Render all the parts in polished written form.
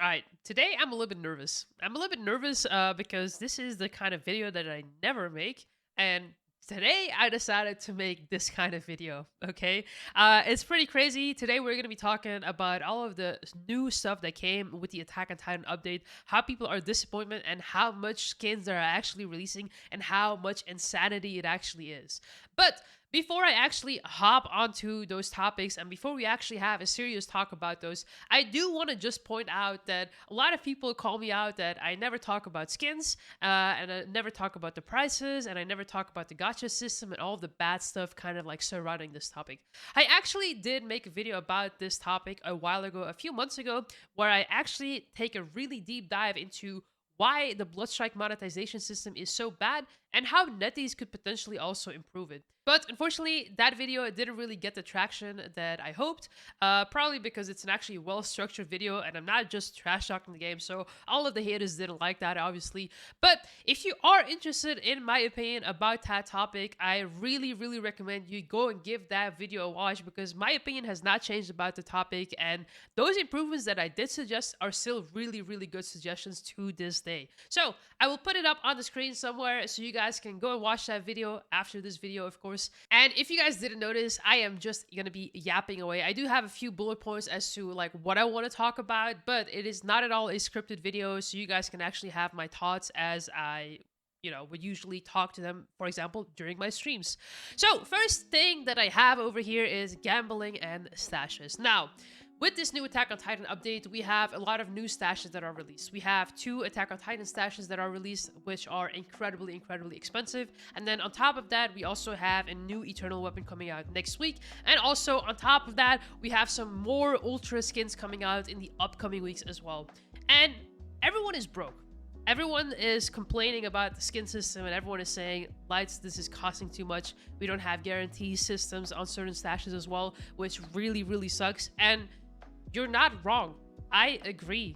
Alright, today I'm a little bit nervous. I'm a little bit nervous because this is the kind of video that I never make. And today I decided to make this kind of video, okay? It's pretty crazy. Today we're going to be talking about all of the new stuff that came with the Attack on Titan update, how people are disappointed, and how much skins they're actually releasing, and how much insanity it actually is. But before I actually hop onto those topics and before we actually have a serious talk about those, I do want to just point out that a lot of people call me out that I never talk about skins, and I never talk about the prices, and I never talk about the gacha system and all the bad stuff kind of like surrounding this topic. I actually did make a video about this topic a while ago, a few months ago, where I actually take a really deep dive into why the Bloodstrike monetization system is so bad and how NetEase could potentially also improve it. But unfortunately, that video didn't really get the traction that I hoped, probably because it's an actually well-structured video and I'm not just trash-talking the game, so all of the haters didn't like that, obviously. But if you are interested in my opinion about that topic, I really recommend you go and give that video a watch because my opinion has not changed about the topic, and those improvements that I did suggest are still really good suggestions to this day. So I will put it up on the screen somewhere so you guys can go and watch that video after this video, of course. And if you guys didn't notice, I am just gonna be yapping away. I do have a few bullet points as to like what I want to talk about, but it is not at all a scripted video, so you guys can actually have my thoughts as I would usually talk to them, for example, during my streams. So first thing that I have over here is gambling and stashes. Now, with this new Attack on Titan update, we have a lot of new stashes that are released. We have 2 Attack on Titan stashes that are released, which are incredibly expensive. And then on top of that, we also have a new Eternal weapon coming out next week. And also on top of that, we have some more Ultra skins coming out in the upcoming weeks as well. And everyone is broke. Everyone is complaining about the skin system and everyone is saying, Lights, this is costing too much. We don't have guarantee systems on certain stashes as well, which really sucks. And you're not wrong. I agree.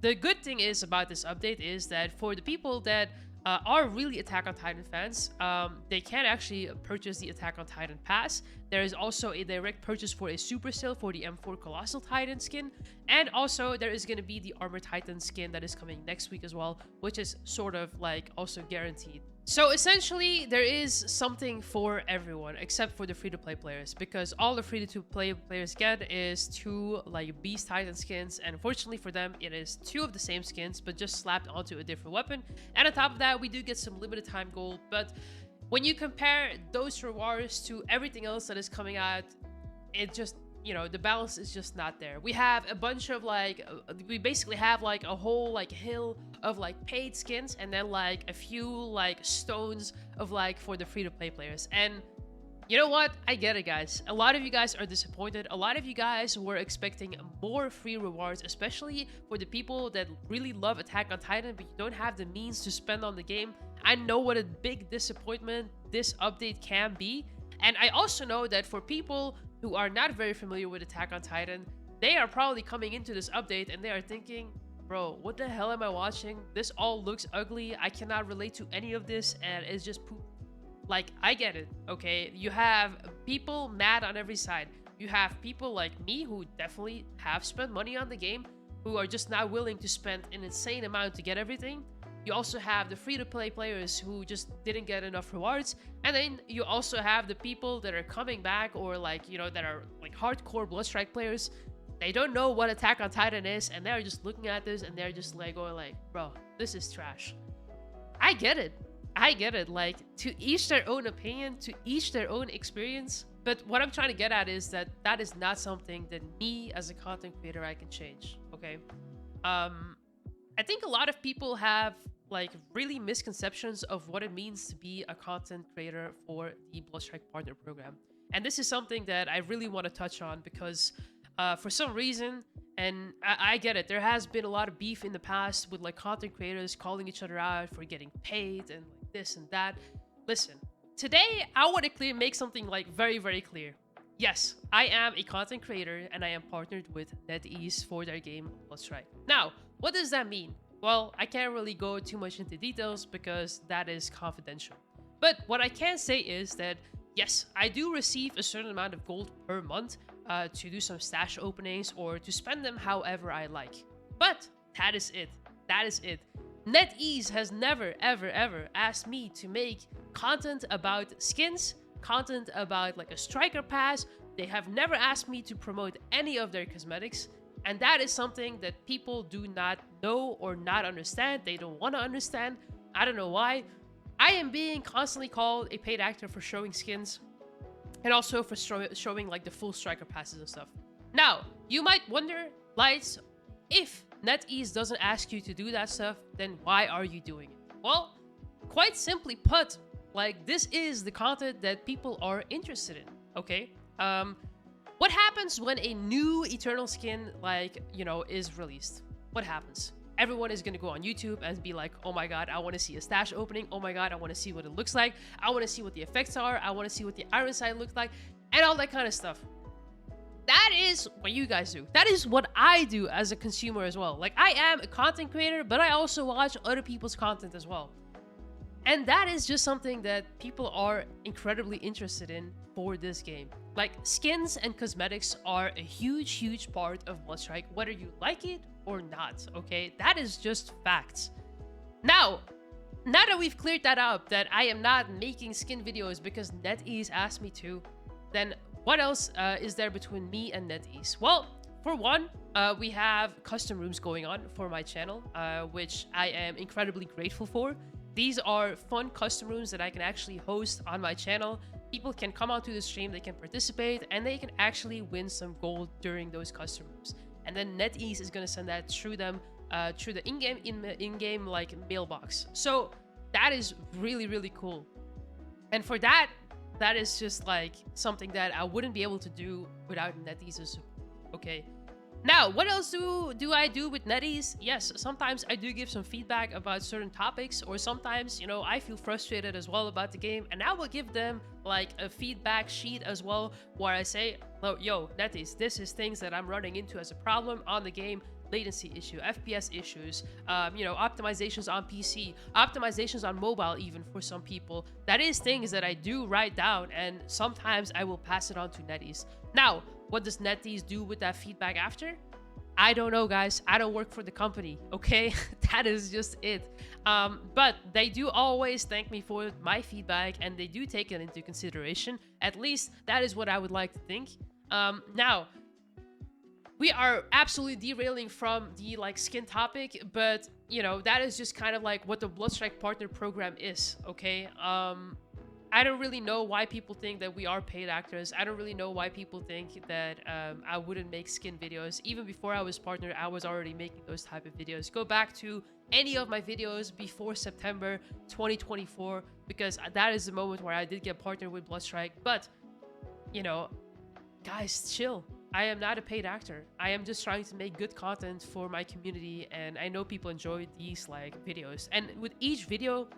The good thing is about this update is that for the people that are really Attack on Titan fans, they can actually purchase the Attack on Titan pass. There is also a direct purchase for a super sale for the M4 Colossal Titan skin, and also there is going to be the Armor Titan skin that is coming next week as well, which is sort of like also guaranteed. So essentially, there is something for everyone except for the free-to-play players, because all the free-to-play players get is 2 like Beast Titan skins, and unfortunately for them, it is 2 of the same skins but just slapped onto a different weapon. And on top of that, we do get some limited time gold, but when you compare those rewards to everything else that is coming out, it just, the balance is just not there. We have a bunch of like, we basically have like a whole like hill of like paid skins and then like a few like stones of like for the free-to-play players. And you know what? I get it, guys. A lot of you guys are disappointed. A lot of you guys were expecting more free rewards, especially for the people that really love Attack on Titan, but you don't have the means to spend on the game. I know what a big disappointment this update can be. And I also know that for people who are not very familiar with Attack on Titan, they are probably coming into this update and they are thinking, bro, what the hell am I watching? This all looks ugly. I cannot relate to any of this and it's just poop. Like, I get it, okay? You have people mad on every side. You have people like me who definitely have spent money on the game, who are just not willing to spend an insane amount to get everything. You also have the free-to-play players who just didn't get enough rewards. And then you also have the people that are coming back or like, that are like hardcore Bloodstrike players. They don't know what Attack on Titan is and they're just looking at this and they're just like going like, bro, this is trash. I get it. Like, to each their own opinion, to each their own experience. But what I'm trying to get at is that that is not something that me as a content creator, I can change, okay? I think a lot of people have like really misconceptions of what it means to be a content creator for the Bloodstrike Partner Program. And this is something that I really want to touch on because for some reason, and I get it, there has been a lot of beef in the past with like content creators calling each other out for getting paid and like this and that. Listen, today I want to make something like very clear. Yes, I am a content creator and I am partnered with NetEase for their game Bloodstrike. Now, what does that mean? Well, I can't really go too much into details because that is confidential. But what I can say is that yes, I do receive a certain amount of gold per month to do some stash openings or to spend them however I like. But That is it. That is it. NetEase has never, ever, ever asked me to make content about skins, content about like a striker pass. They have never asked me to promote any of their cosmetics. And that is something that people do not know or not understand. They don't want to understand. I don't know why. I am being constantly called a paid actor for showing skins and also for showing like the full striker passes and stuff. Now, you might wonder, Lights, if NetEase doesn't ask you to do that stuff, then why are you doing it? Well, quite simply put, like, this is the content that people are interested in, okay? What happens when a new Eternal skin, like, you know, is released? What happens? Everyone is going to go on YouTube and be like, oh my god, I want to see a stash opening. Oh my god, I want to see what it looks like. I want to see what the effects are. I want to see what the iron sight looks like. And all that kind of stuff. That is what you guys do. That is what I do as a consumer as well. Like, I am a content creator, but I also watch other people's content as well. And that is just something that people are incredibly interested in for this game. Like, skins and cosmetics are a huge, huge part of Bloodstrike, whether you like it or not, okay? That is just facts. Now that we've cleared that up, that I am not making skin videos because NetEase asked me to, then what else is there between me and NetEase? Well, for one, we have custom rooms going on for my channel, which I am incredibly grateful for. These are fun custom rooms that I can actually host on my channel. People can come onto the stream, they can participate, and they can actually win some gold during those custom rooms. And then NetEase is going to send that through them, through the in-game like mailbox. So that is really, really cool. And for that, that is just like something that I wouldn't be able to do without NetEase's support, okay? Now, what else do I do with NetEase? Yes, sometimes I do give some feedback about certain topics, or sometimes, you know, I feel frustrated as well about the game, and I will give them like a feedback sheet as well, where I say, oh, yo, NetEase, this is things that I'm running into as a problem on the game. Latency issue, FPS issues, you know, optimizations on PC, optimizations on mobile even for some people. That is things that I do write down, and sometimes I will pass it on to NetEase. Now, what does NetEase do with that feedback after? I don't know, guys. I don't work for the company, okay? That is just it. But they do always thank me for my feedback, and they do take it into consideration. At least that is what I would like to think. Now, we are absolutely derailing from the like skin topic, but you know, that is just kind of like what the Bloodstrike partner program is, okay? I don't really know why people think that we are paid actors. I don't really know why people think that I wouldn't make skin videos. Even before I was partnered, I was already making those type of videos. Go back to any of my videos before September 2024, because that is the moment where I did get partnered with Bloodstrike. But, you know, guys, chill. I am not a paid actor. I am just trying to make good content for my community, and I know people enjoy these like videos. And with each video,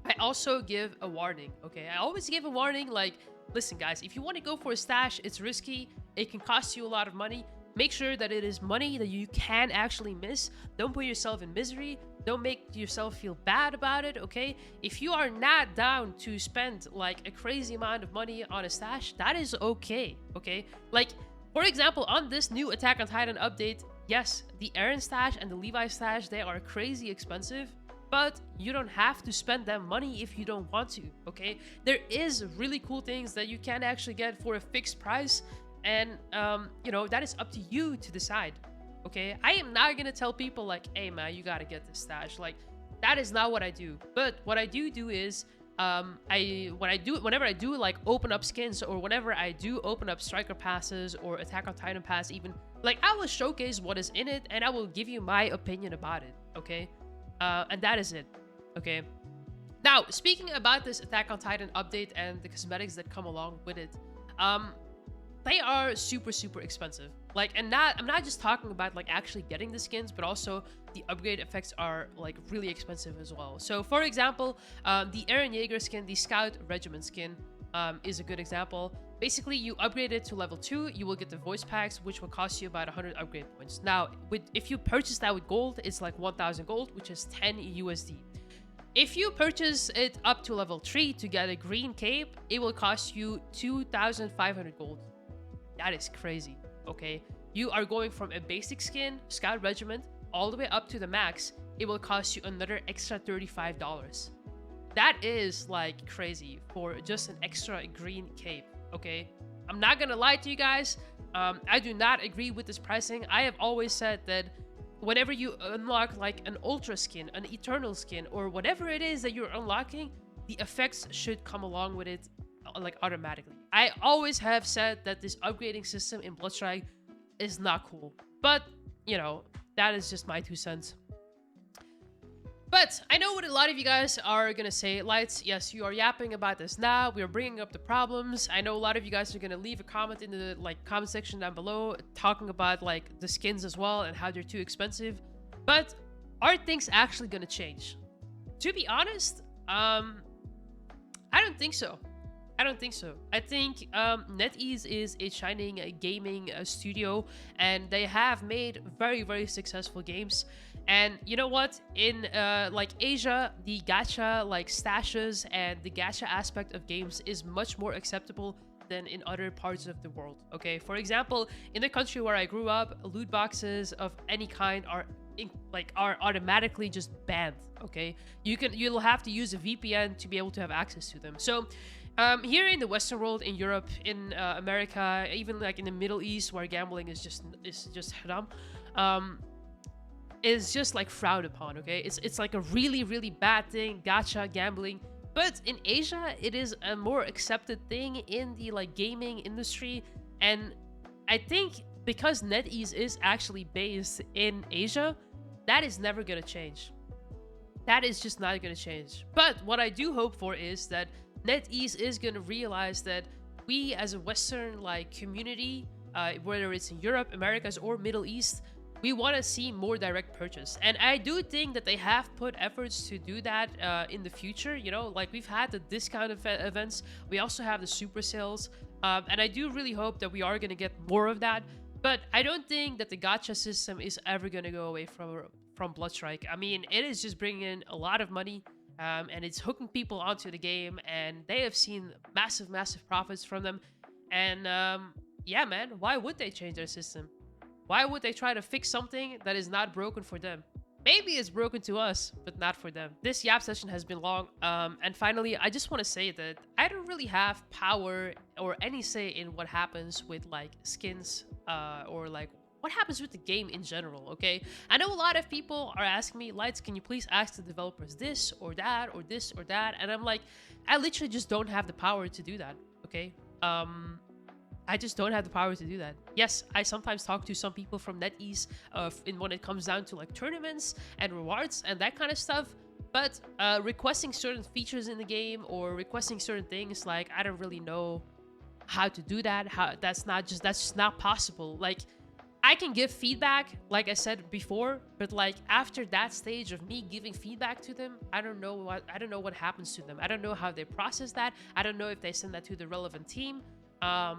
I also give a warning, okay? I always give a warning like, listen guys, if you want to go for a stash, it's risky. It can cost you a lot of money. Make sure that it is money that you can actually miss. Don't put yourself in misery. Don't make yourself feel bad about it, okay? If you are not down to spend like a crazy amount of money on a stash, that is okay, okay? Like, for example, on this new Attack on Titan update, yes, the Eren stash and the Levi stash, they are crazy expensive, but you don't have to spend that money if you don't want to, okay? There is really cool things that you can actually get for a fixed price, and, you know, that is up to you to decide, okay? I am not gonna tell people like, hey man, you gotta get this stash. Like, that is not what I do. But what I do is, whenever I do like open up skins, or whenever I do open up striker passes or Attack on Titan pass even, like, I will showcase what is in it and I will give you my opinion about it, okay? And that is it, okay? Now, speaking about this Attack on Titan update and the cosmetics that come along with it, they are super, super expensive. Like, and I'm not just talking about like actually getting the skins, but also the upgrade effects are like really expensive as well. So for example, the Eren Jaeger skin, the Scout Regiment skin, is a good example. Basically, you upgrade it to level 2, you will get the voice packs, which will cost you about 100 upgrade points. Now, if you purchase that with gold, it's like 1,000 gold, which is 10 USD. If you purchase it up to level 3 to get a green cape, it will cost you 2,500 gold. That is crazy, okay? You are going from a basic skin, Scout Regiment, all the way up to the max, it will cost you another extra $35. That is like crazy for just an extra green cape, okay? I'm not gonna lie to you guys. I do not agree with this pricing. I have always said that whenever you unlock like an ultra skin, an eternal skin, or whatever it is that you're unlocking, the effects should come along with it like automatically. I always have said that this upgrading system in Bloodstrike is not cool. But, you know, that is just my 2 cents. But I know what a lot of you guys are gonna say. Lights, yes, you are yapping about this now. We are bringing up the problems. I know a lot of you guys are gonna leave a comment in the like comment section down below, talking about like the skins as well and how they're too expensive. But are things actually gonna change? To be honest, I don't think so. I don't think so. I think NetEase is a shining gaming studio, and they have made very, very successful games. And you know what? In like Asia, the gacha like stashes and the gacha aspect of games is much more acceptable than in other parts of the world. Okay, for example, in the country where I grew up, loot boxes of any kind are automatically just banned. Okay, you'll have to use a VPN to be able to have access to them. So here in the Western world, in Europe, in America, even like in the Middle East, where gambling is just haram, is just like frowned upon. Okay, it's like a really, really bad thing, gacha gambling. But in Asia, it is a more accepted thing in the like gaming industry. And I think because NetEase is actually based in Asia, that is never gonna change. That is just not gonna change. But what I do hope for is that NetEase is gonna realize that we as a Western like community, whether it's in Europe, Americas, or Middle East, we want to see more direct purchase. And I do think that they have put efforts to do that in the future. You know, like we've had the discount events. We also have the super sales. And I do really hope that we are going to get more of that. But I don't think that the gacha system is ever going to go away from Bloodstrike. I mean, it is just bringing in a lot of money. And it's hooking people onto the game. And they have seen massive, massive profits from them. And yeah, man, why would they change their system? Why would they try to fix something that is not broken for them? Maybe it's broken to us, but not for them. This yap session has been long. And finally, I just want to say that I don't really have power or any say in what happens with like skins or like what happens with the game in general, okay? I know a lot of people are asking me, Lights, can you please ask the developers this or that or this or that? And I'm like, I literally just don't have the power to do that, okay? I just don't have the power to do that. Yes, I sometimes talk to some people from NetEase when it comes down to like tournaments and rewards and that kind of stuff. But requesting certain features in the game or requesting certain things, like I don't really know how to do that. That's just not possible. Like I can give feedback, like I said before, but like after that stage of me giving feedback to them, I don't know what happens to them. I don't know how they process that. I don't know if they send that to the relevant team.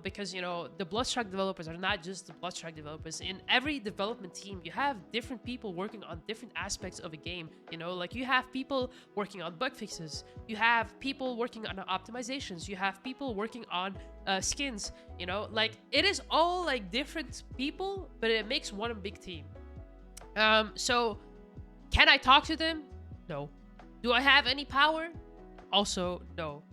Because, you know, the Bloodstrike developers are not just the Bloodstrike developers. In every development team, you have different people working on different aspects of a game. You know, like you have people working on bug fixes. You have people working on optimizations. You have people working on skins. You know, like it is all like different people, but it makes one big team. So can I talk to them? No. Do I have any power? Also, no.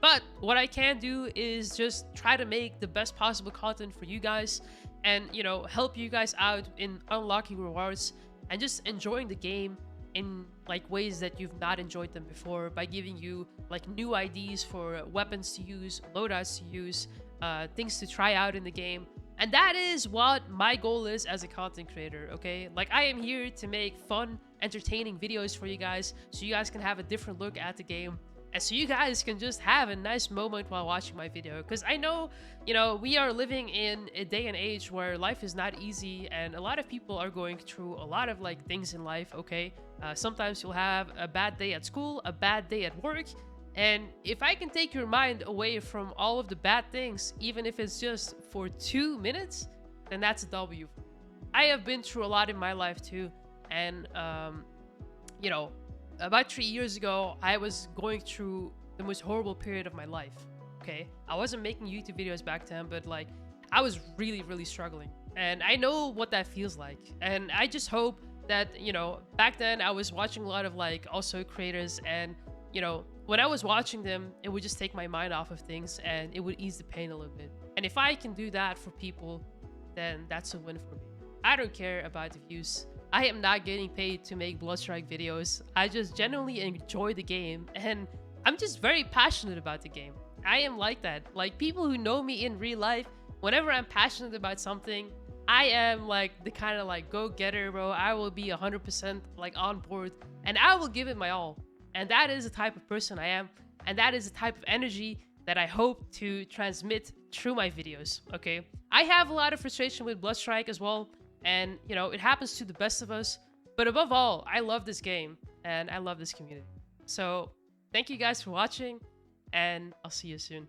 But what I can do is just try to make the best possible content for you guys and, you know, help you guys out in unlocking rewards and just enjoying the game in like ways that you've not enjoyed them before, by giving you like new ideas for weapons to use, loadouts to use, things to try out in the game. And that is what my goal is as a content creator, okay? Like I am here to make fun, entertaining videos for you guys so you guys can have a different look at the game. And so you guys can just have a nice moment while watching my video. Because I know, you know, we are living in a day and age where life is not easy. And a lot of people are going through a lot of like things in life, okay? Sometimes you'll have a bad day at school, a bad day at work. And if I can take your mind away from all of the bad things, even if it's just for 2 minutes, then that's a W. I have been through a lot in my life too. And, you know, about 3 years ago, I was going through the most horrible period of my life, okay? I wasn't making YouTube videos back then, but like, I was really, really struggling. And I know what that feels like. And I just hope that, you know, back then I was watching a lot of like also creators, and you know, when I was watching them, it would just take my mind off of things and it would ease the pain a little bit. And if I can do that for people, then that's a win for me. I don't care about the views. I am not getting paid to make Bloodstrike videos. I just genuinely enjoy the game, and I'm just very passionate about the game. I am like that. Like, people who know me in real life, whenever I'm passionate about something, I am like the kind of like go-getter, bro. I will be 100% like on board, and I will give it my all. And that is the type of person I am, and that is the type of energy that I hope to transmit through my videos, okay? I have a lot of frustration with Bloodstrike as well, and, you know, it happens to the best of us. But above all, I love this game, and I love this community. So, thank you guys for watching, and I'll see you soon.